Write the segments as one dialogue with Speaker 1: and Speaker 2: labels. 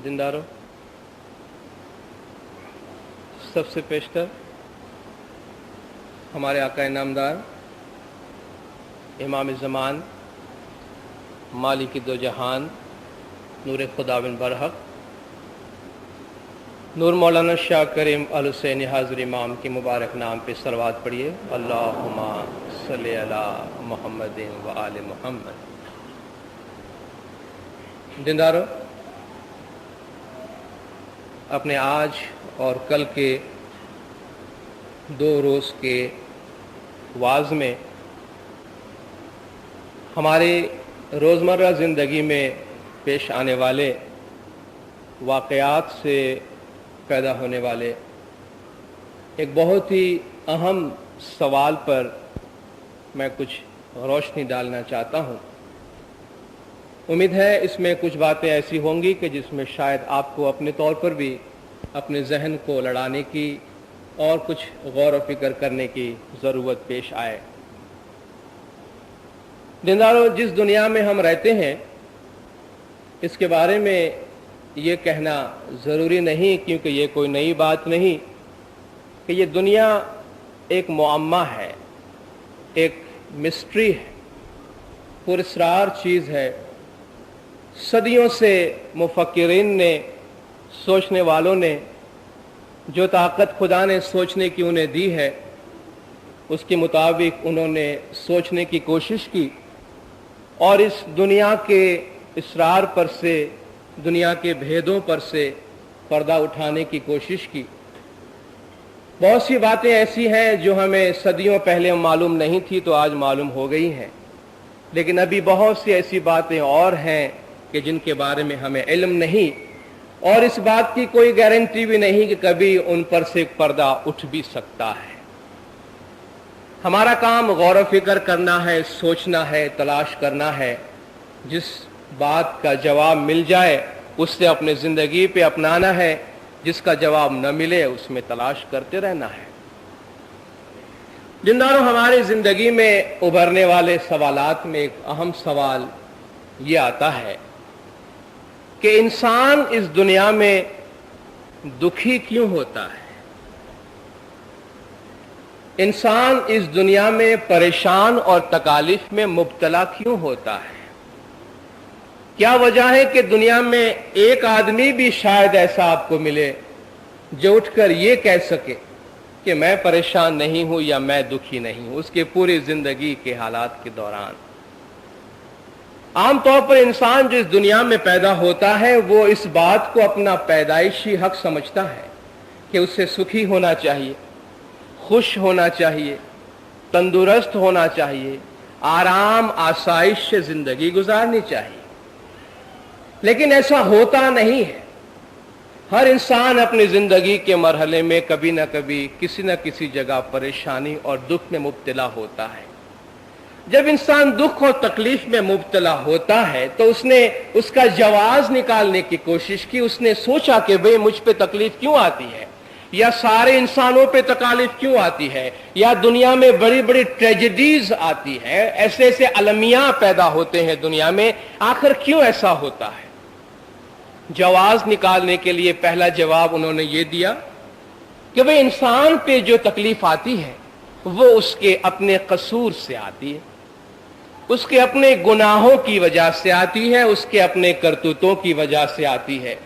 Speaker 1: जिंदारो सबसे पेशतर हमारे आका इनामदार इमाम ज़मान मालिक दो जहान नूर खुदा बिन बरहक नूर मौलाना शाह करीम अल हुसैनी हाज़िर इमाम के मुबारक नाम पे सलवात पढ़िए। अल्लाहुम्मा सल्ली अला मुहम्मदिन व आले मुहम्मद। जिंदारो अपने आज और कल के 2 रोज़ के वाज़ में हमारे रोज़मर्रा ज़िंदगी में पेश आने वाले वाक़यात से पैदा होने वाले एक बहुत ही अहम सवाल पर मैं कुछ रोशनी डालना चाहता हूँ। उम्मीद है इसमें कुछ बातें ऐसी होंगी कि जिसमें शायद आपको अपने तौर पर भी अपने जहन को लड़ाने की और कुछ गौर व फिक्र करने की ज़रूरत पेश आए। दिनदारों, जिस दुनिया में हम रहते हैं इसके बारे में ये कहना ज़रूरी नहीं, क्योंकि ये कोई नई बात नहीं कि ये दुनिया एक मुअम्मा है, एक मिस्ट्री है, पुरस्रार चीज़ है। सदियों से मुफक्किरीन ने, सोचने वालों ने जो ताकत खुदा ने सोचने की उन्हें दी है उसके मुताबिक उन्होंने सोचने की कोशिश की और इस दुनिया के इसरार पर से, दुनिया के भेदों पर से पर्दा उठाने की कोशिश की। बहुत सी बातें ऐसी हैं जो हमें सदियों पहले मालूम नहीं थी तो आज मालूम हो गई हैं, लेकिन अभी बहुत सी ऐसी बातें और हैं कि जिनके बारे में हमें इल्म नहीं और इस बात की कोई गारंटी भी नहीं कि कभी उन पर से पर्दा उठ भी सकता है। हमारा काम गौर व फिक्र करना है, सोचना है, तलाश करना है। जिस बात का जवाब मिल जाए उससे अपने ज़िंदगी पे अपनाना है, जिसका जवाब न मिले उसमें तलाश करते रहना है। जिंदारों, हमारी ज़िंदगी में उभरने वाले सवालात में एक अहम सवाल ये आता है कि इंसान इस दुनिया में दुखी क्यों होता है? इंसान इस दुनिया में परेशान और तकालीफ में मुब्तला क्यों होता है? क्या वजह है कि दुनिया में एक आदमी भी शायद ऐसा आपको मिले जो उठकर ये कह सके कि मैं परेशान नहीं हूं या मैं दुखी नहीं हूं उसके पूरी जिंदगी के हालात के दौरान। आमतौर पर इंसान जो इस दुनिया में पैदा होता है वो इस बात को अपना पैदाइशी हक समझता है कि उसे सुखी होना चाहिए, खुश होना चाहिए, तंदुरुस्त होना चाहिए, आराम आसाइश से जिंदगी गुजारनी चाहिए। लेकिन ऐसा होता नहीं है। हर इंसान अपनी जिंदगी के मरहले में कभी न कभी किसी न किसी जगह परेशानी और दुख में मुब्तला होता है। जब इंसान दुख और तकलीफ में मुब्तला होता है तो उसने उसका जवाब निकालने की कोशिश की। उसने सोचा कि भाई मुझ पे तकलीफ क्यों आती है, या सारे इंसानों पे तकलीफ क्यों आती है, या दुनिया में बड़ी बड़ी ट्रेजेडीज आती है, ऐसे ऐसे अलमिया पैदा होते हैं दुनिया में, आखिर क्यों ऐसा होता है? जवाब निकालने के लिए पहला जवाब उन्होंने ये दिया कि भाई इंसान पे जो तकलीफ आती है वो उसके अपने कसूर से आती है, उसके अपने गुनाहों की वजह से आती है, उसके अपने करतूतों की वजह से आती है।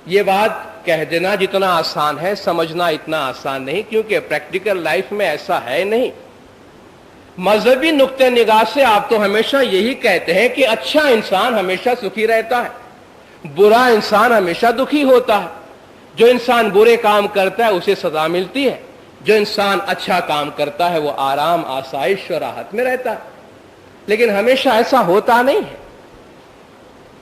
Speaker 1: ये बात कह देना जितना आसान है समझना इतना आसान नहीं, क्योंकि प्रैक्टिकल लाइफ में ऐसा है नहीं। मजहबी नुक्ते निगाह से आप तो हमेशा यही कहते हैं कि अच्छा इंसान हमेशा सुखी रहता है, बुरा इंसान हमेशा दुखी होता है। जो इंसान बुरे काम करता है उसे सजा मिलती है, जो इंसान अच्छा काम करता है वो आराम आसाइश और राहत में रहता है। लेकिन हमेशा ऐसा होता नहीं है।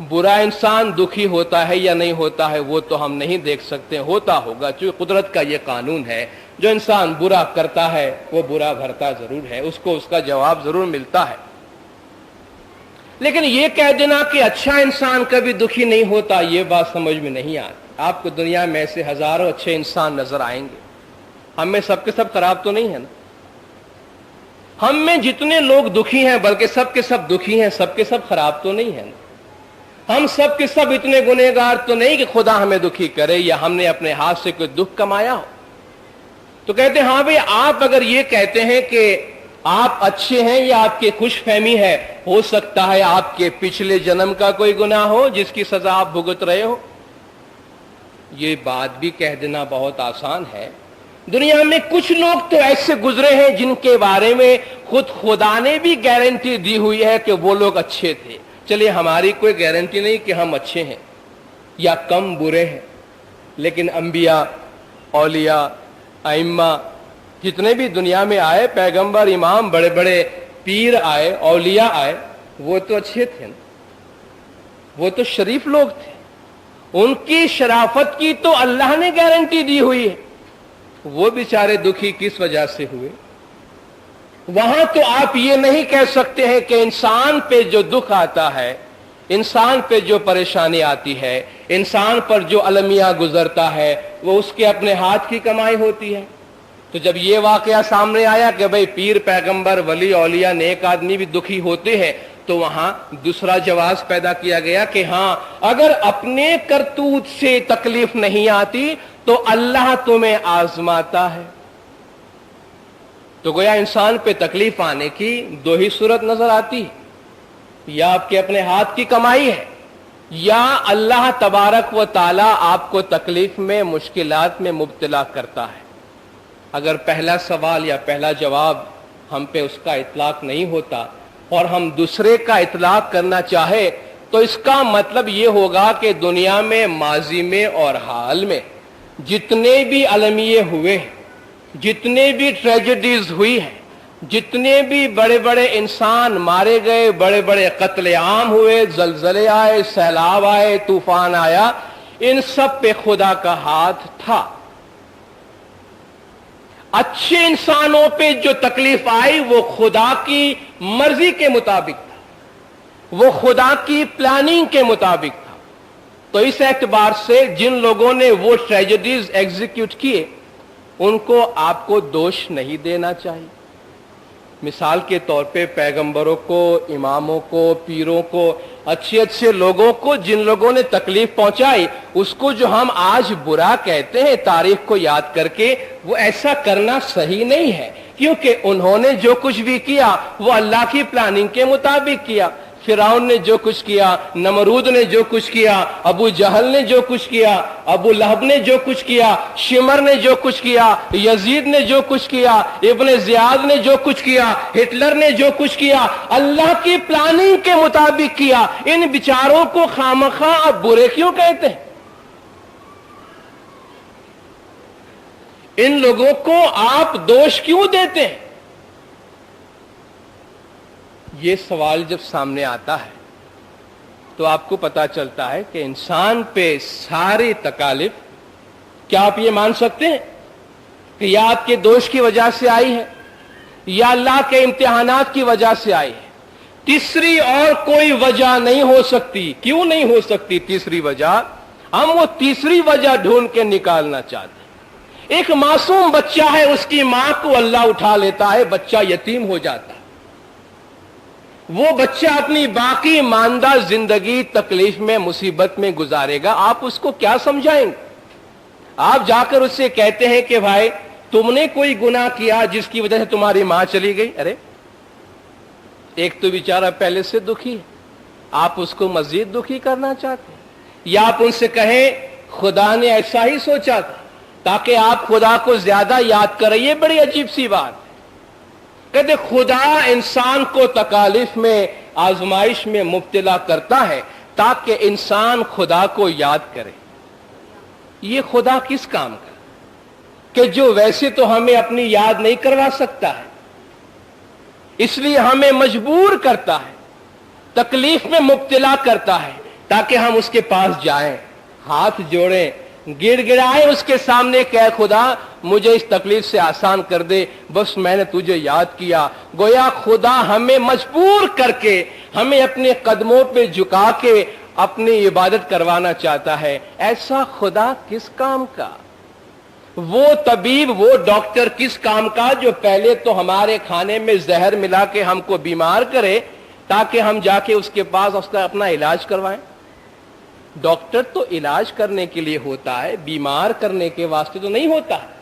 Speaker 1: बुरा इंसान दुखी होता है या नहीं होता है वो तो हम नहीं देख सकते, होता होगा, क्योंकि कुदरत का ये कानून है। जो इंसान बुरा करता है वो बुरा भरता जरूर है, उसको उसका जवाब जरूर मिलता है। लेकिन ये कह देना कि अच्छा इंसान कभी दुखी नहीं होता, ये बात समझ में नहीं आती। आपको दुनिया में ऐसे हजारों अच्छे इंसान नजर आएंगे, हम में सबके सब खराब तो नहीं है ना। हम में जितने लोग दुखी हैं बल्कि सबके सब दुखी हैं, सबके सब खराब तो नहीं है ना। हम सब के सब इतने गुनहगार तो नहीं कि खुदा हमें दुखी करे या हमने अपने हाथ से कोई दुख कमाया हो। तो कहते हैं हाँ भाई, आप अगर ये कहते हैं कि आप अच्छे हैं या आपकी खुशफहमी है, हो सकता है आपके पिछले जन्म का कोई गुनाह हो जिसकी सजा आप भुगत रहे हो। ये बात भी कह देना बहुत आसान है। दुनिया में कुछ लोग तो ऐसे गुजरे हैं जिनके बारे में खुद खुदा ने भी गारंटी दी हुई है कि वो लोग अच्छे थे। चलिए, हमारी कोई गारंटी नहीं कि हम अच्छे हैं या कम बुरे हैं, लेकिन अंबिया, औलिया, आइम्मा जितने भी दुनिया में आए, पैगंबर, इमाम, बड़े बड़े पीर आए, औलिया आए, वो तो अच्छे थे ना, वो तो शरीफ लोग थे। उनकी शराफत की तो अल्लाह ने गारंटी दी हुई है। वो बेचारे दुखी किस वजह से हुए? वहां तो आप ये नहीं कह सकते हैं कि इंसान पे जो दुख आता है, इंसान पे जो परेशानी आती है, इंसान पर जो अलमिया गुजरता है, वो उसके अपने हाथ की कमाई होती है। तो जब ये वाकया सामने आया कि भाई पीर, पैगंबर, वली, औलिया, नेक आदमी भी दुखी होते हैं, तो वहां दूसरा जवाब पैदा किया गया कि हाँ, अगर अपने करतूत से तकलीफ नहीं आती तो अल्लाह तुम्हें आजमाता है। तो गोया इंसान पे तकलीफ आने की दो ही सूरत नजर आती है, या आपके अपने हाथ की कमाई है, या अल्लाह तबारक व ताला आपको तकलीफ में, मुश्किलात में मुब्तला करता है। अगर पहला सवाल या पहला जवाब हम पे उसका इतलाक नहीं होता और हम दूसरे का इतलाक करना चाहे, तो इसका मतलब ये होगा कि दुनिया में माजी में और हाल में जितने भी अलमिये हुए हैं, जितने भी ट्रेजेडीज हुई हैं, जितने भी बड़े बड़े इंसान मारे गए, बड़े बड़े कत्ले आम हुए, जलजले आए, सैलाब आए, तूफान आया, इन सब पे खुदा का हाथ था। अच्छे इंसानों पे जो तकलीफ आई वो खुदा की मर्जी के मुताबिक था, वो खुदा की प्लानिंग के मुताबिक था। तो इस एतबार से जिन लोगों ने वो ट्रेजेडीज एग्जीक्यूट किए, उनको आपको दोष नहीं देना चाहिए। मिसाल के तौर पे पैगंबरों को, इमामों को, पीरों को, अच्छे अच्छे लोगों को जिन लोगों ने तकलीफ पहुंचाई, उसको जो हम आज बुरा कहते हैं तारीख को याद करके, वो ऐसा करना सही नहीं है, क्योंकि उन्होंने जो कुछ भी किया वो अल्लाह की प्लानिंग के मुताबिक किया। फिरौन ने जो कुछ किया, नमरूद ने जो कुछ किया, अबू जहल ने जो कुछ किया, अबू लहब ने जो कुछ किया, शिमर ने जो कुछ किया, यजीद ने जो कुछ किया, इब्ने जियाद ने जो कुछ किया, हिटलर ने जो कुछ किया, अल्लाह की प्लानिंग के मुताबिक किया। इन बिचारों को खामखा अब बुरे क्यों कहते हैं? इन लोगों को आप दोष क्यों देते हैं? ये सवाल जब सामने आता है तो आपको पता चलता है कि इंसान पे सारी तकालिफ, क्या आप ये मान सकते हैं कि या आपके दोष की वजह से आई है या अल्लाह के इम्तिहानात की वजह से आई है? तीसरी और कोई वजह नहीं हो सकती। क्यों नहीं हो सकती तीसरी वजह? हम वो तीसरी वजह ढूंढ के निकालना चाहते हैं। एक मासूम बच्चा है, उसकी मां को अल्लाह उठा लेता है, बच्चा यतीम हो जाता है। वो बच्चा अपनी बाकी मानदा जिंदगी तकलीफ में, मुसीबत में गुजारेगा। आप उसको क्या समझाएंगे? आप जाकर उससे कहते हैं कि भाई तुमने कोई गुनाह किया जिसकी वजह से तुम्हारी मां चली गई। अरे एक तो बेचारा पहले से दुखी है, आप उसको मजीद दुखी करना चाहते हैं। या आप उनसे कहें खुदा ने ऐसा ही सोचा था ताकि आप खुदा को ज्यादा याद करें। ये बड़ी अजीब सी बात है। कहते खुदा इंसान को तकालीफ में, आजमाइश में मुब्तला करता है ताकि इंसान खुदा को याद करे। ये खुदा किस काम का कि जो वैसे तो हमें अपनी याद नहीं करवा सकता है, इसलिए हमें मजबूर करता है, तकलीफ में मुब्तला करता है ताकि हम उसके पास जाएं, हाथ जोड़ें, गिड़गिड़ाए उसके सामने, कह खुदा मुझे इस तकलीफ से आसान कर दे, बस मैंने तुझे याद किया। गोया खुदा हमें मजबूर करके, हमें अपने कदमों पे झुका के अपनी इबादत करवाना चाहता है। ऐसा खुदा किस काम का? वो तबीब, वो डॉक्टर किस काम का जो पहले तो हमारे खाने में जहर मिला के हमको बीमार करे ताकि हम जाके उसके पास उसका अपना इलाज करवाएं? डॉक्टर तो इलाज करने के लिए होता है, बीमार करने के वास्ते तो नहीं होता है।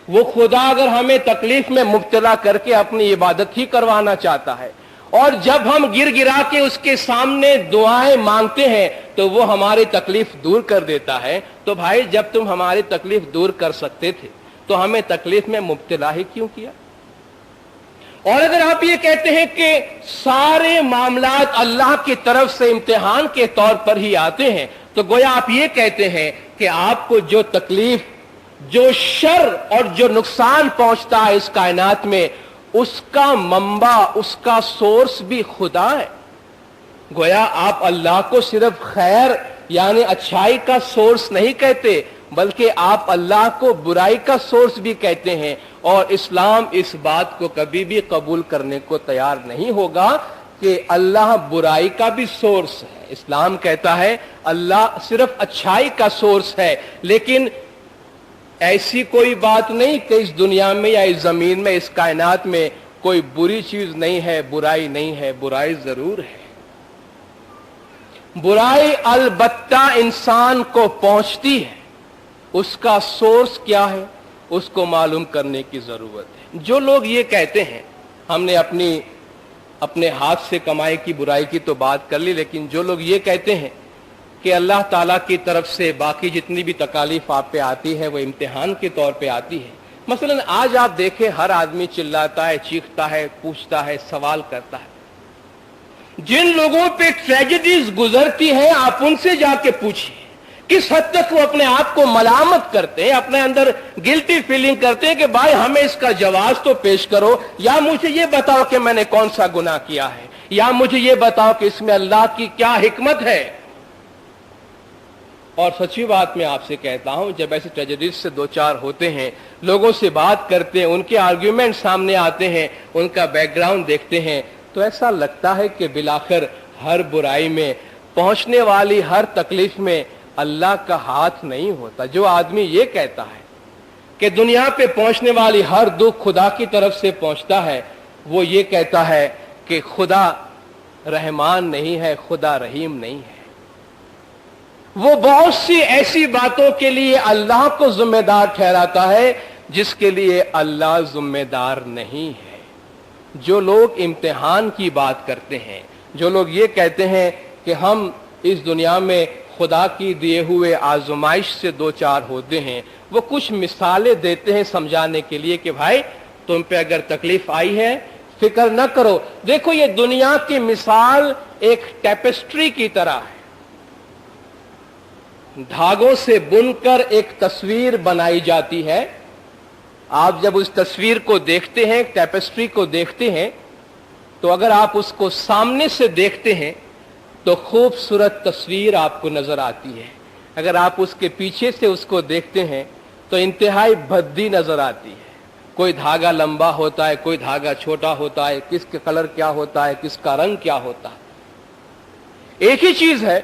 Speaker 1: वो खुदा अगर हमें तकलीफ में मुब्तला करके अपनी इबादत ही करवाना चाहता है, और जब हम गिर गिरा के उसके सामने दुआएं मांगते हैं तो वो हमारी तकलीफ दूर कर देता है। तो भाई, जब तुम हमारी तकलीफ दूर कर सकते थे तो हमें तकलीफ में मुब्तला ही क्यों किया? और अगर आप ये कहते हैं कि सारे मामलात अल्लाह की तरफ से इम्तिहान के तौर पर ही आते हैं, तो गोया आप ये कहते हैं कि आपको जो तकलीफ, जो शर और जो नुकसान पहुंचता है इस कायनात में, उसका मंबा, उसका सोर्स भी खुदा है। गोया आप अल्लाह को सिर्फ खैर यानी अच्छाई का सोर्स नहीं कहते, बल्कि आप अल्लाह को बुराई का सोर्स भी कहते हैं। और इस्लाम इस बात को कभी भी कबूल करने को तैयार नहीं होगा कि अल्लाह बुराई का भी सोर्स है। इस्लाम कहता है अल्लाह सिर्फ अच्छाई का सोर्स है, लेकिन ऐसी कोई बात नहीं कि इस दुनिया में या इस जमीन में, इस कायनात में कोई बुरी चीज नहीं है, बुराई नहीं है। बुराई जरूर है। बुराई अलबत्ता इंसान को पहुंचती है, उसका सोर्स क्या है उसको मालूम करने की जरूरत है। जो लोग ये कहते हैं, हमने अपने हाथ से कमाई की बुराई की तो बात कर ली, लेकिन जो लोग ये कहते हैं कि अल्लाह ताला की तरफ से बाकी जितनी भी तकालीफ आप पे आती है वो इम्तिहान के तौर पे आती है। मसलन आज आप देखें, हर आदमी चिल्लाता है, चीखता है, पूछता है, सवाल करता है। जिन लोगों पे ट्रेजेडीज गुजरती है, आप उनसे जाके पूछिए किस हद तक वो अपने आप को मलामत करते हैं, अपने अंदर गिल्टी फीलिंग करते हैं कि भाई हमें इसका जवाब तो पेश करो, या मुझे ये बताओ कि मैंने कौन सा गुनाह किया है, या मुझे ये बताओ कि इसमें अल्लाह की क्या हिकमत है। और सच्ची बात मैं आपसे कहता हूं, जब ऐसे ट्रेजेडीज से दो चार होते हैं, लोगों से बात करते हैं, उनके आर्ग्यूमेंट सामने आते हैं, उनका बैकग्राउंड देखते हैं, तो ऐसा लगता है कि बिलाखिर हर बुराई में, पहुंचने वाली हर तकलीफ में अल्लाह का हाथ नहीं होता। जो आदमी ये कहता है कि दुनिया पे पहुंचने वाली हर दुख खुदा की तरफ से पहुंचता है, वो ये कहता है कि खुदा रहमान नहीं है, खुदा रहीम नहीं है। वो बहुत सी ऐसी बातों के लिए अल्लाह को जिम्मेदार ठहराता है जिसके लिए अल्लाह जिम्मेदार नहीं है। जो लोग इम्तिहान की बात करते हैं, जो लोग ये कहते हैं कि हम इस दुनिया में खुदा की दिए हुए आजमाइश से दो चार होते हैं, वो कुछ मिसालें देते हैं समझाने के लिए कि भाई तुम पे अगर तकलीफ आई है, फिक्र न करो। देखो, ये दुनिया की मिसाल एक टेपेस्ट्री की तरह है। धागों से बुनकर एक तस्वीर बनाई जाती है। आप जब उस तस्वीर को देखते हैं, टेपेस्ट्री को देखते हैं, तो अगर आप उसको सामने से देखते हैं तो खूबसूरत तस्वीर आपको नजर आती है। अगर आप उसके पीछे से उसको देखते हैं तो इंतहाई भद्दी नजर आती है। कोई धागा लंबा होता है, कोई धागा छोटा होता है, किसके कलर क्या होता है, किसका रंग क्या होता है। एक ही चीज है,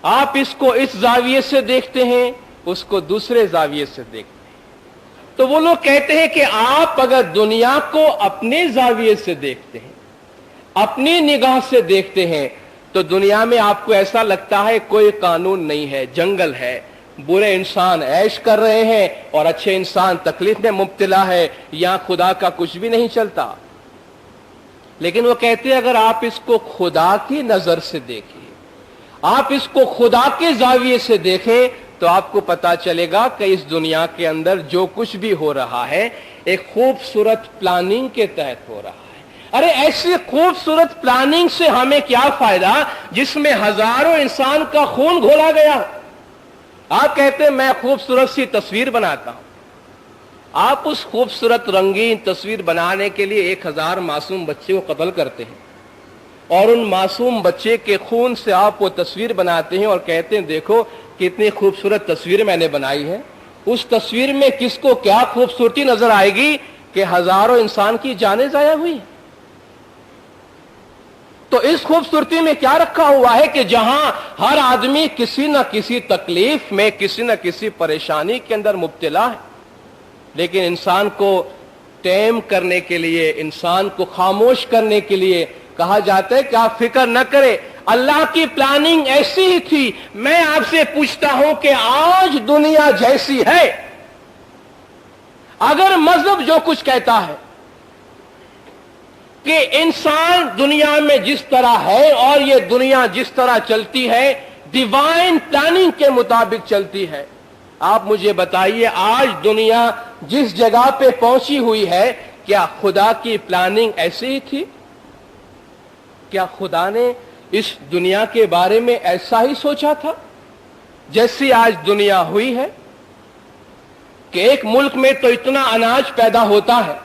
Speaker 1: आप इसको इस जाविये से देखते हैं, उसको दूसरे जाविये से देखते हैं। तो वो लोग कहते हैं कि आप अगर दुनिया को अपने जाविये से देखते हैं, अपनी निगाह से देखते हैं, तो दुनिया में आपको ऐसा लगता है कोई कानून नहीं है, जंगल है, बुरे इंसान ऐश कर रहे हैं और अच्छे इंसान तकलीफ में मुब्तला है, यहां खुदा का कुछ भी नहीं चलता। लेकिन वो कहते हैं अगर आप इसको खुदा की नजर से देखें, आप इसको खुदा के जाविये से देखें, तो आपको पता चलेगा कि इस दुनिया के अंदर जो कुछ भी हो रहा है एक खूबसूरत प्लानिंग के तहत हो रहा है। अरे ऐसी खूबसूरत प्लानिंग से हमें क्या फायदा जिसमें हजारों इंसान का खून घोला गया। आप कहते हैं मैं खूबसूरत सी तस्वीर बनाता हूं। आप उस खूबसूरत रंगीन तस्वीर बनाने के लिए 1000 मासूम बच्चे को कत्ल करते हैं, और उन मासूम बच्चे के खून से आप वो तस्वीर बनाते हैं और कहते हैं देखो कितनी खूबसूरत तस्वीर मैंने बनाई है। उस तस्वीर में किसको क्या खूबसूरती नजर आएगी कि हजारों इंसान की जानें जाया हुई। तो इस खूबसूरती में क्या रखा हुआ है कि जहां हर आदमी किसी न किसी तकलीफ में, किसी न किसी परेशानी के अंदर मुब्तला है, लेकिन इंसान को टेम करने के लिए, इंसान को खामोश करने के लिए कहा जाता है कि आप फिक्र न करें, अल्लाह की प्लानिंग ऐसी ही थी। मैं आपसे पूछता हूं कि आज दुनिया जैसी है, अगर मजहब जो कुछ कहता है कि इंसान दुनिया में जिस तरह है और ये दुनिया जिस तरह चलती है डिवाइन प्लानिंग के मुताबिक चलती है, आप मुझे बताइए आज दुनिया जिस जगह पे पहुंची हुई है, क्या खुदा की प्लानिंग ऐसी ही थी? क्या खुदा ने इस दुनिया के बारे में ऐसा ही सोचा था जैसी आज दुनिया हुई है कि एक मुल्क में तो इतना अनाज पैदा होता है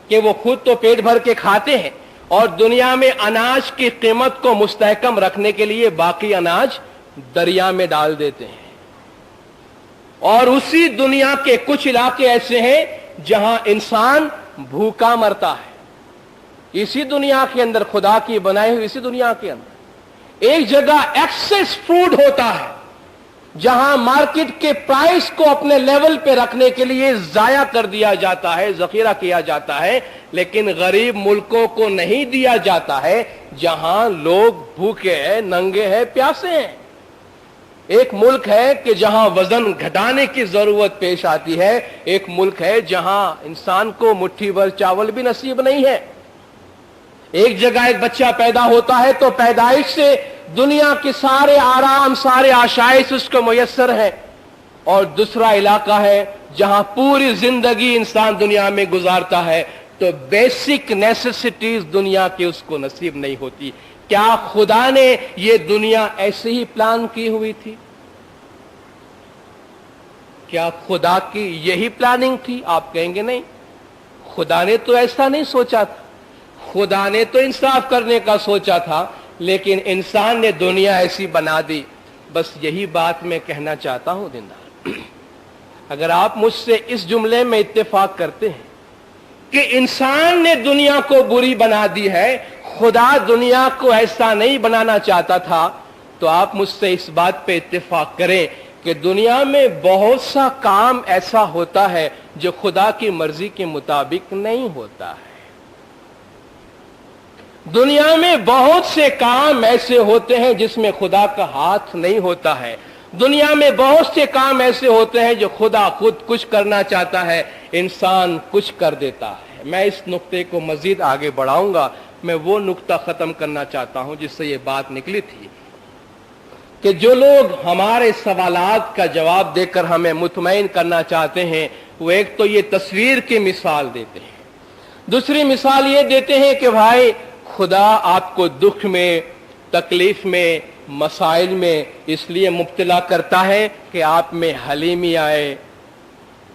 Speaker 1: कि वो खुद तो पेट भर के खाते हैं और दुनिया में अनाज की कीमत को मुस्तहकम रखने के लिए बाकी अनाज दरिया में डाल देते हैं। और उसी दुनिया के कुछ इलाके ऐसे हैं जहां इंसान भूखा मरता है। इसी दुनिया के अंदर, खुदा की बनाई हुई इसी दुनिया के अंदर एक जगह एक्सेस फूड होता है जहां मार्केट के प्राइस को अपने लेवल पे रखने के लिए जाया कर दिया जाता है, जखीरा किया जाता है, लेकिन गरीब मुल्कों को नहीं दिया जाता है जहां लोग भूखे हैं, नंगे हैं, प्यासे हैं। एक मुल्क है कि जहां वजन घटाने की जरूरत पेश आती है, एक मुल्क है जहां इंसान को मुट्ठी भर चावल भी नसीब नहीं है। एक जगह एक बच्चा पैदा होता है तो पैदाइश से दुनिया के सारे आराम, सारे आशाइश उसको मुयस्सर है, और दूसरा इलाका है जहां पूरी जिंदगी इंसान दुनिया में गुजारता है तो बेसिक नेसेसिटीज दुनिया की उसको नसीब नहीं होती। क्या खुदा ने ये दुनिया ऐसे ही प्लान की हुई थी? क्या खुदा की यही प्लानिंग थी? आप कहेंगे नहीं, खुदा ने तो ऐसा नहीं सोचा था, खुदा ने तो इंसाफ करने का सोचा था, लेकिन इंसान ने दुनिया ऐसी बना दी। बस यही बात मैं कहना चाहता हूं दीनदार, अगर आप मुझसे इस जुमले में इत्तेफाक करते हैं कि इंसान ने दुनिया को बुरी बना दी है, खुदा दुनिया को ऐसा नहीं बनाना चाहता था, तो आप मुझसे इस बात पे इत्तेफाक करें कि दुनिया में बहुत सा काम ऐसा होता है जो खुदा की मर्जी के मुताबिक नहीं होता है। दुनिया में बहुत से काम ऐसे होते हैं जिसमें खुदा का हाथ नहीं होता है। दुनिया में बहुत से काम ऐसे होते हैं जो खुदा खुद कुछ करना चाहता है, इंसान कुछ कर देता है। मैं इस नुक्ते को मजीद आगे बढ़ाऊंगा। मैं वो नुक्ता खत्म करना चाहता हूं जिससे ये बात निकली थी कि जो लोग हमारे सवालात का जवाब देकर हमें मुतमईन करना चाहते हैं, वो एक तो ये तस्वीर की मिसाल देते हैं, दूसरी मिसाल ये देते हैं कि भाई खुदा आपको दुख में, तकलीफ में, मसाइल में इसलिए मुब्तला करता है कि आप में हलीमी आए,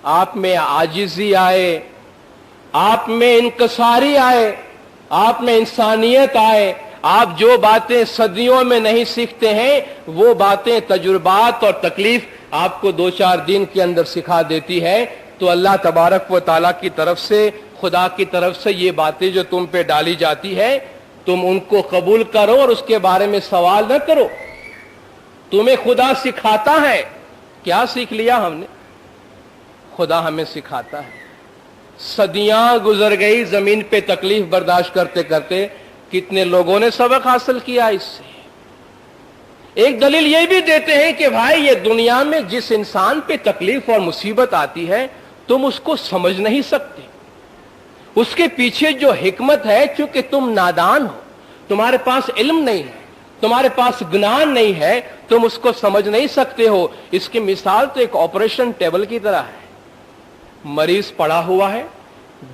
Speaker 1: आप में आजिजी आए, आप में इनकसारी आए, आप में इंसानियत आए। आप जो बातें सदियों में नहीं सीखते हैं वो बातें, तजुर्बात और तकलीफ आपको 2-4 दिन के अंदर सिखा देती है। तो अल्लाह तबारक व तआला की तरफ से, खुदा की तरफ से ये बातें जो तुम पे डाली जाती है, तुम उनको कबूल करो और उसके बारे में सवाल न करो। तुम्हें खुदा सिखाता है। क्या सीख लिया हमने? खुदा हमें सिखाता है। सदियां गुजर गई जमीन पे तकलीफ बर्दाश्त करते करते, कितने लोगों ने सबक हासिल किया इससे। एक दलील ये भी देते हैं कि भाई ये दुनिया में जिस इंसान पे तकलीफ और मुसीबत आती है तुम उसको समझ नहीं सकते। उसके पीछे जो हिकमत है, क्योंकि तुम नादान हो, तुम्हारे पास इल्म नहीं है, तुम्हारे पास ज्ञान नहीं है, तुम उसको समझ नहीं सकते हो। इसकी मिसाल तो एक ऑपरेशन टेबल की तरह है। मरीज पड़ा हुआ है,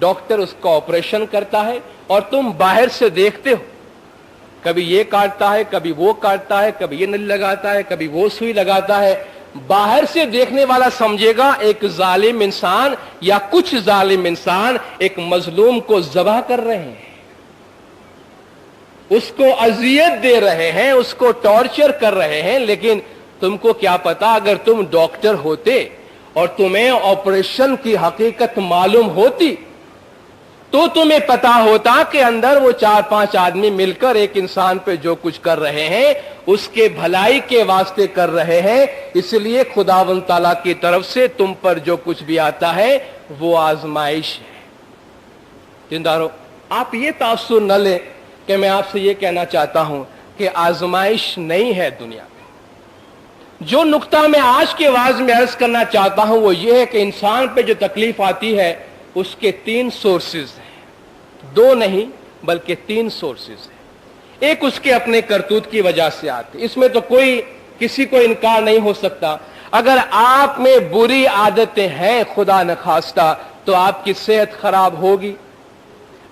Speaker 1: डॉक्टर उसका ऑपरेशन करता है और तुम बाहर से देखते हो, कभी ये काटता है, कभी वो काटता है, कभी ये नली लगाता है, कभी वो सुई लगाता है। बाहर से देखने वाला समझेगा एक जालिम इंसान या कुछ जालिम इंसान एक मजलूम को ज़बह कर रहे हैं, उसको अजियत दे रहे हैं, उसको टॉर्चर कर रहे हैं। लेकिन तुमको क्या पता, अगर तुम डॉक्टर होते और तुम्हें ऑपरेशन की हकीकत मालूम होती तो तुम्हें पता होता कि अंदर वो 4-5 आदमी मिलकर एक इंसान पे जो कुछ कर रहे हैं उसके भलाई के वास्ते कर रहे हैं। इसलिए खुदावंद ताला की तरफ से तुम पर जो कुछ भी आता है वो आजमाइश है। जिंदारो, आप ये तासुर न ले कि मैं आपसे ये कहना चाहता हूं कि आजमाइश नहीं है दुनिया में। जो नुक्ता मैं आज के वाज में अर्ज करना चाहता हूं वो ये है कि इंसान पे जो तकलीफ आती है उसके 3 सोर्सेज हैं, 2 नहीं बल्कि 3 सोर्सेज हैं। एक उसके अपने करतूत की वजह से आती, इसमें तो कोई किसी को इनकार नहीं हो सकता। अगर आप में बुरी आदतें हैं खुदा न खास्ता तो आपकी सेहत खराब होगी,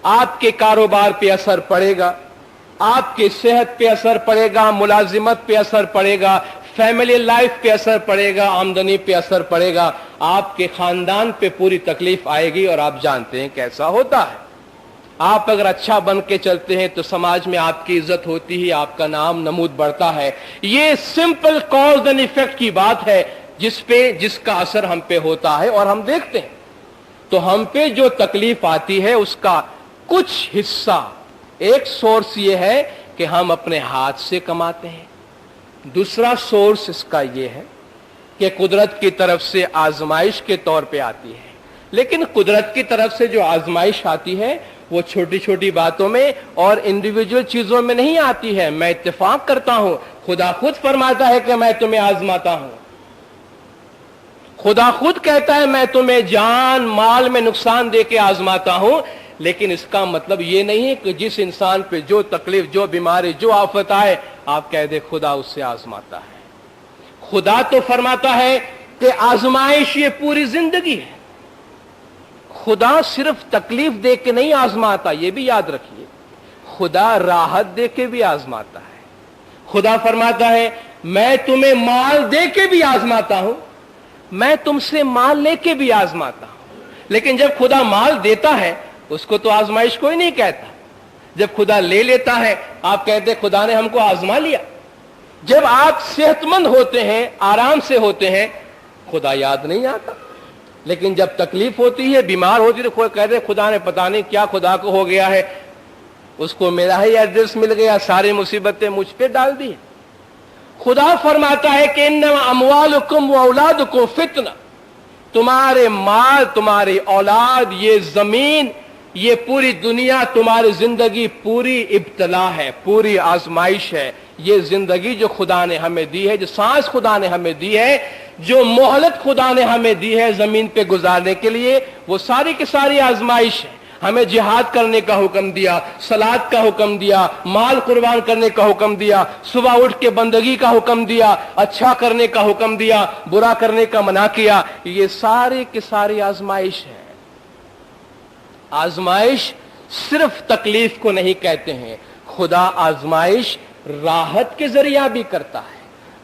Speaker 1: आपके कारोबार पे असर पड़ेगा, आपकी सेहत पे असर पड़ेगा, मुलाजिमत पे असर पड़ेगा, फैमिली लाइफ पे असर पड़ेगा, आमदनी पे असर पड़ेगा, आपके खानदान पे पूरी तकलीफ आएगी। और आप जानते हैं कैसा होता है। आप अगर अच्छा बन के चलते हैं तो समाज में आपकी इज्जत होती है, आपका नाम नमूद बढ़ता है। ये सिंपल कॉज एंड इफेक्ट की बात है जिसका असर हम पे होता है और हम देखते हैं। तो हम पे जो तकलीफ आती है उसका कुछ हिस्सा, एक सोर्स ये है कि हम अपने हाथ से कमाते हैं, दूसरा सोर्स इसका ये है कि कुदरत की तरफ से आजमाइश के तौर पे आती है। लेकिन कुदरत की तरफ से जो आजमाइश आती है वो छोटी छोटी बातों में और इंडिविजुअल चीजों में नहीं आती है। मैं इत्तेफाक करता हूं, खुदा खुद फरमाता है कि मैं तुम्हें आजमाता हूं। खुदा खुद कहता है मैं तुम्हें जान माल में नुकसान दे के आजमाता हूं। लेकिन इसका मतलब ये नहीं है कि जिस इंसान पे जो तकलीफ, जो बीमारी, जो आफत आए आप कह दे खुदा उससे आजमाता है। खुदा तो फरमाता है कि आजमाइश ये पूरी जिंदगी है। खुदा सिर्फ तकलीफ दे के नहीं आजमाता, ये भी याद रखिए, खुदा राहत दे के भी आजमाता है। खुदा फरमाता है मैं तुम्हें माल दे के भी आजमाता हूं, मैं तुमसे माल लेके भी आजमाता हूं। लेकिन जब खुदा माल देता है उसको तो आजमाइश कोई नहीं कहता। जब खुदा ले लेता है आप कहते खुदा ने हमको आजमा लिया। जब आप सेहतमंद होते हैं, आराम से होते हैं, खुदा याद नहीं आता। लेकिन जब तकलीफ होती है, बीमार होती है, तो कहते खुदा ने पता नहीं क्या खुदा को हो गया है, उसको मेरा ही एड्रेस मिल गया, सारी मुसीबतें मुझ पे डाल दी। खुदा फरमाता है कि इन्नमा अमवालुकुम व औलादुकुम फितना, तुम्हारे माल, तुम्हारी औलाद, ये जमीन, ये पूरी दुनिया, तुम्हारी जिंदगी पूरी इब्तला है, पूरी आजमाइश है। ये जिंदगी जो खुदा ने हमें दी है, जो सांस खुदा ने हमें दी है, जो मोहलत खुदा ने हमें दी है जमीन पे गुजारने के लिए, वो सारी की सारी आजमाइश है। हमें जिहाद करने का हुक्म दिया, सलात का हुक्म दिया, माल कुर्बान करने का हुक्म दिया, सुबह उठ के बंदगी का हुक्म दिया, अच्छा करने का हुक्म दिया, बुरा करने का मना किया। ये सारी की सारी आजमाइश है। आजमाइश सिर्फ तकलीफ को नहीं कहते हैं, खुदा आजमाइश राहत के जरिया भी करता है।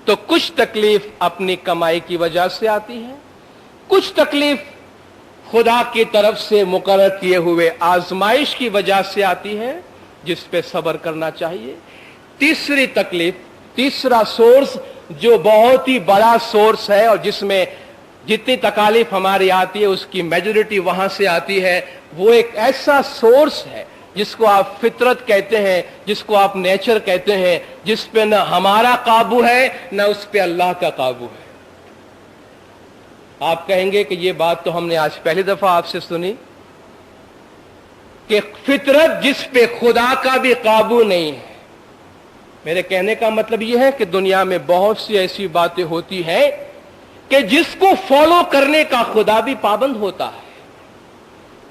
Speaker 1: तो कुछ तकलीफ अपनी कमाई की वजह से आती है, कुछ तकलीफ खुदा की तरफ से मुकर्रर किए हुए आजमाइश की वजह से आती है, जिस पे सब्र करना चाहिए। तीसरी तकलीफ, तीसरा सोर्स जो बहुत ही बड़ा सोर्स है और जिसमें जितनी तकालीफ हमारी आती है उसकी मेजॉरिटी वहां से आती है, वो एक ऐसा सोर्स है जिसको आप फितरत कहते हैं, जिसको आप नेचर कहते हैं, जिस पे न हमारा काबू है न उस पे अल्लाह का काबू है। आप कहेंगे कि ये बात तो हमने आज पहली दफा आपसे सुनी कि फितरत जिस पे खुदा का भी काबू नहीं है। मेरे कहने का मतलब यह है कि दुनिया में बहुत सी ऐसी बातें होती हैं कि जिसको फॉलो करने का खुदा भी पाबंद होता है।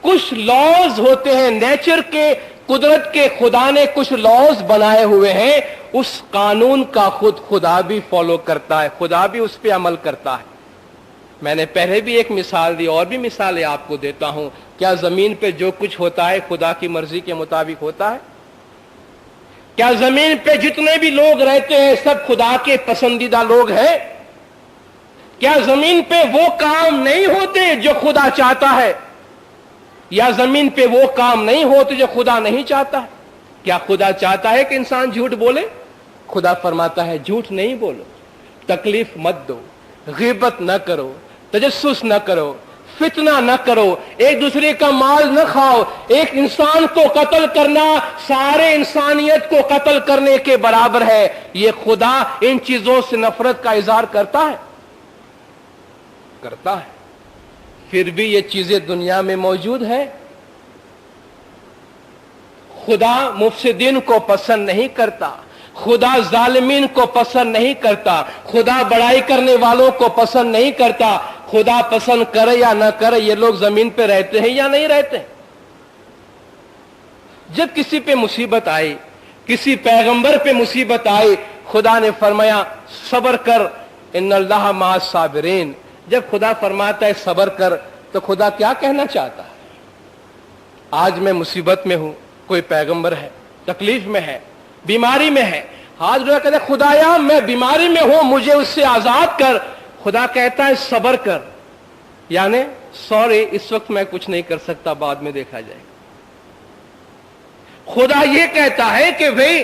Speaker 1: कुछ लॉज होते हैं नेचर के, कुदरत के, खुदा ने कुछ लॉज बनाए हुए हैं, उस कानून का खुद खुदा भी फॉलो करता है, खुदा भी उस पर अमल करता है। मैंने पहले भी एक मिसाल दी, और भी मिसालें आपको देता हूं। क्या जमीन पे जो कुछ होता है खुदा की मर्जी के मुताबिक होता है? क्या जमीन पे जितने भी लोग रहते हैं सब खुदा के पसंदीदा लोग हैं? क्या जमीन पे वो काम नहीं होते जो खुदा चाहता है, या जमीन पे वो काम नहीं होते जो खुदा नहीं चाहता है? क्या खुदा चाहता है कि इंसान झूठ बोले? खुदा फरमाता है झूठ नहीं बोलो, तकलीफ मत दो, गिबत न करो, तजस्सुस न करो, फितना न करो, एक दूसरे का माल न खाओ। एक इंसान को कत्ल करना सारे इंसानियत को कत्ल करने के बराबर है। ये खुदा इन चीजों से नफरत का इजहार करता है, करता है। फिर भी ये चीजें दुनिया में मौजूद है। खुदा मुफसिदीन को पसंद नहीं करता। खुदा जालिमीन को पसंद नहीं करता, खुदा बड़ाई करने वालों को पसंद नहीं करता। खुदा पसंद करे या ना करे, ये लोग जमीन पे रहते हैं या नहीं रहते। जब किसी पे मुसीबत आई, किसी पैगंबर पे मुसीबत आई, खुदा ने फरमाया सब्र कर, इन्नल्लाह माअस साबिरीन। जब खुदा फरमाता है सब्र कर, तो खुदा क्या कहना चाहता है? आज मैं मुसीबत में हूं, कोई पैगंबर है तकलीफ में है, बीमारी में है, हाथ जो कहते खुदाया मैं बीमारी में हूं, मुझे उससे आजाद कर। खुदा कहता है सब्र कर, यानी सॉरी इस वक्त मैं कुछ नहीं कर सकता, बाद में देखा जाएगा। खुदा ये कहता है कि भाई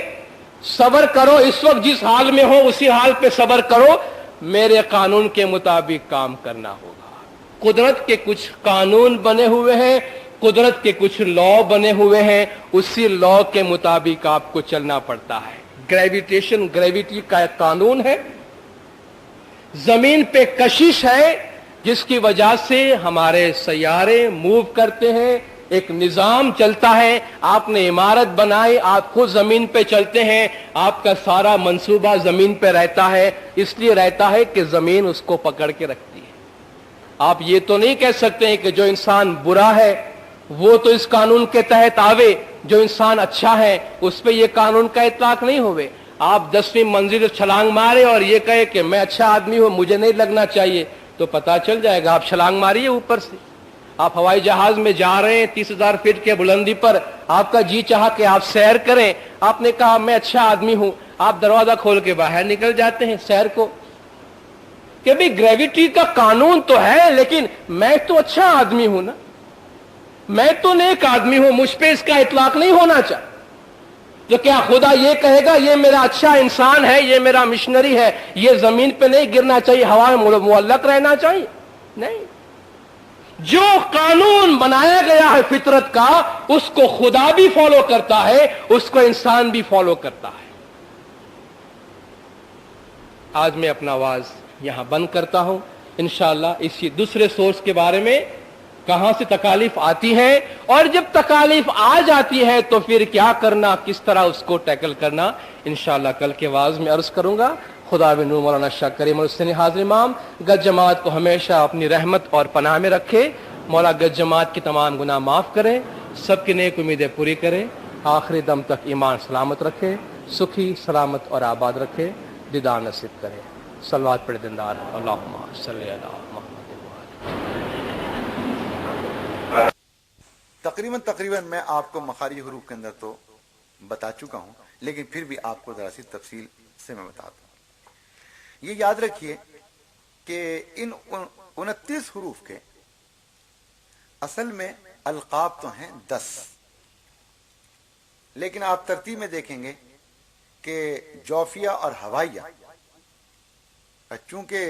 Speaker 1: सब्र करो, इस वक्त जिस हाल में हो उसी हाल पे सब्र करो, मेरे कानून के मुताबिक काम करना होगा। कुदरत के कुछ कानून बने हुए हैं, कुदरत के कुछ लॉ बने हुए हैं, उसी लॉ के मुताबिक आपको चलना पड़ता है। ग्रेविटेशन, ग्रेविटी का एक कानून है, जमीन पे कशिश है जिसकी वजह से हमारे सैयारे मूव करते हैं, एक निजाम चलता है। आपने इमारत बनाई, आप खुद जमीन पे चलते हैं, आपका सारा मंसूबा जमीन पे रहता है, इसलिए रहता है कि जमीन उसको पकड़ के रखती है। आप ये तो नहीं कह सकते हैं कि जो इंसान बुरा है वो तो इस कानून के तहत आवे, जो इंसान अच्छा है उस पे ये कानून का इतलाक नहीं होवे। आप 10वीं मंजिल छलांग मारे और ये कहे कि मैं अच्छा आदमी हूं, मुझे नहीं लगना चाहिए, तो पता चल जाएगा। आप छलांग मारिए ऊपर से, आप हवाई जहाज में जा रहे हैं 30,000 फीट के बुलंदी पर, आपका जी चाहा कि आप सैर करें, आपने कहा मैं अच्छा आदमी हूं, आप दरवाजा खोल के बाहर निकल जाते हैं सैर को, कि भाई ग्रेविटी का कानून तो है लेकिन मैं तो अच्छा आदमी हूं ना, मैं तो नेक आदमी हूं, मुझ पे इसका इतलाक नहीं होना चाहिए। तो क्या खुदा ये कहेगा ये मेरा अच्छा इंसान है, ये मेरा मिशनरी है, ये जमीन पे नहीं गिरना चाहिए, हवा में मुअल्लक रहना चाहिए? नहीं। जो कानून बनाया गया है फितरत का, उसको खुदा भी फॉलो करता है, उसको इंसान भी फॉलो करता है। आज मैं अपना आवाज यहां बंद करता हूं। इंशाअल्लाह इसी दूसरे सोर्स के बारे में, कहां से तकालीफ आती है और जब तकालीफ आ जाती है तो फिर क्या करना, किस तरह उसको टैकल करना, इंशाअल्लाह कल के वाज में अर्ज करूंगा। खुदा बिन मौलाना शाह करीम हुसैन हाज़िर इमाम गज जमात को हमेशा अपनी रहमत और पनाह में रखे। मौला गज जमात की तमाम गुनाह माफ करे, सबकी नेक उम्मीदें पूरी करे, आखिरी दम तक ईमान सलामत रखे, सुखी सलामत और आबाद रखे, दीदार नसीब करे। सलवात पढ़े दिनदार, अल्लाहुम्मा सल्ली अला मुहम्मद।
Speaker 2: तकरीबन मैं आपको मखारी हरूफ के अंदर तो बता चुका हूं, लेकिन फिर भी आपको जरा सी तफसील से मैं बता दूं। ये याद रखिए कि इन 29 हरूफ के असल में अलकाब तो हैं 10, लेकिन आप तरतीब में देखेंगे कि जौफिया और हवाइया, चूंकि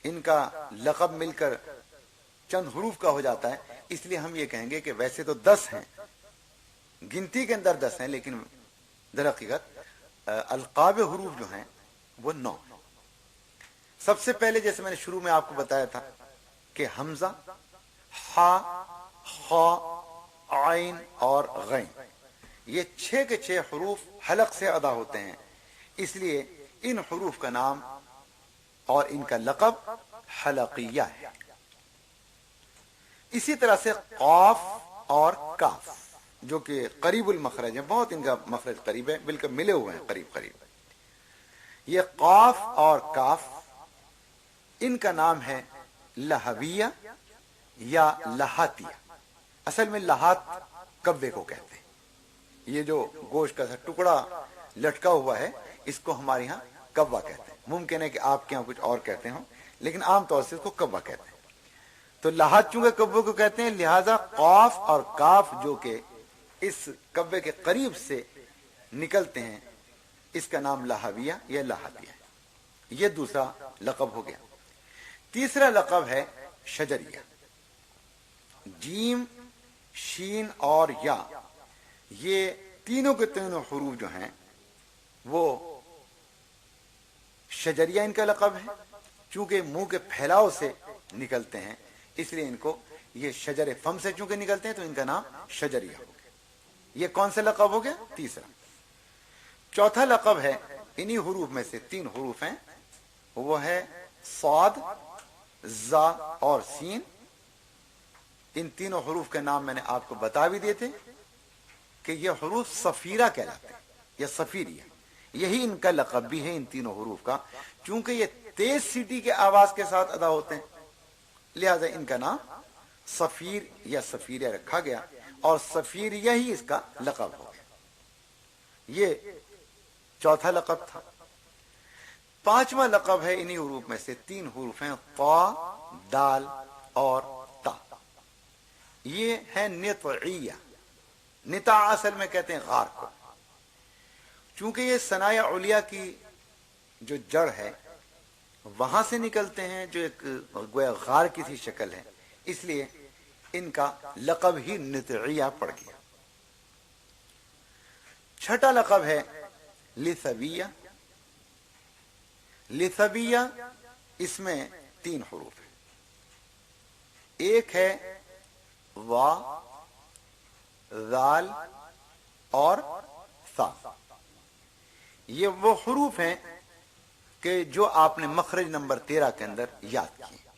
Speaker 2: इनका लक़ब मिलकर चंद हरूफ का हो जाता है, इसलिए हम ये कहेंगे कि वैसे तो 10 हैं, गिनती के अंदर 10 हैं, लेकिन दरहकीकत अलकाब हरूफ जो हैं वो 9। सबसे पहले जैसे मैंने शुरू में आपको बताया था कि हमजा, हा, खा, आइन और गैन, ये 6 के 6 हरूफ हलक से अदा होते हैं, इसलिए इन हरूफ का नाम और इनका लक़ब हलकिया है। इसी तरह से क़ाफ और काफ जो कि करीबुल मखरज है, बहुत इनका मखरज करीब है, बिल्कुल मिले हुए हैं करीब करीब। ये क़ाफ और काफ, इनका नाम है लहविया या लहातिया। असल में लहात कब्बे को कहते हैं, ये जो गोश्त का टुकड़ा लटका हुआ है इसको हमारे यहाँ कब्बा कहते हैं। मुमकिन है कि आपके यहाँ कुछ और कहते हो, लेकिन आमतौर से इसको कब्बा कहते हैं। तो लहात चूंकि कब्बे को कहते हैं, लिहाजा क़ाफ और काफ जो कि इस कब्बे के करीब से निकलते हैं, इसका नाम लहाविया या लहातिया है। यह दूसरा लक़ब हो गया। तीसरा लक़ब है शजरिया। जीम, शीन और या, ये तीनों के तीनों हरूफ जो हैं वो शजरिया इनका लक़ब है। चूंकि मुंह के फैलाव से निकलते हैं इसलिए इनको, ये शजर फम से चूंकि निकलते हैं तो इनका नाम शजरिया हो गया। ये कौन सा लक़ब हो गया? तीसरा। چوتھا لقب ہے انہی حروف میں سے 3 حروف ہیں، وہ ہے صاد، زا اور سین۔ ان تینوں حروف کے نام میں نے آپ کو بتا بھی دیے تھے کہ یہ حروف صفیرہ کہلاتے ہیں یا صفیریہ، یہی ان کا لقب بھی ہے ان تینوں حروف کا، چونکہ یہ تیز سیٹی کے آواز کے ساتھ ادا ہوتے ہیں لہذا ان کا نام صفیر یا صفیریہ رکھا گیا، اور صفیریہ ہی اس کا لقب ہو گیا۔ یہ چوتھا لقب تھا۔ پانچواں لقب ہے انہی حروف میں سے 3 حروف ہیں، طا، دال اور تا۔ یہ ہے نطعیہ۔ نطع اصل میں کہتے ہیں غار کو، چونکہ یہ ثنایا علیا کی جو جڑ ہے وہاں سے نکلتے ہیں، جو ایک گویا غار کی سی شکل ہے، اس لیے ان کا لقب ہی نطعیہ پڑ گیا۔ چھٹا لقب ہے لثویہ۔ لثویہ اس میں 3 حروف ہیں، ایک ہے وا، ذال اور ثا۔ یہ وہ حروف ہیں کہ جو آپ نے مخرج نمبر 13 کے اندر یاد کیے۔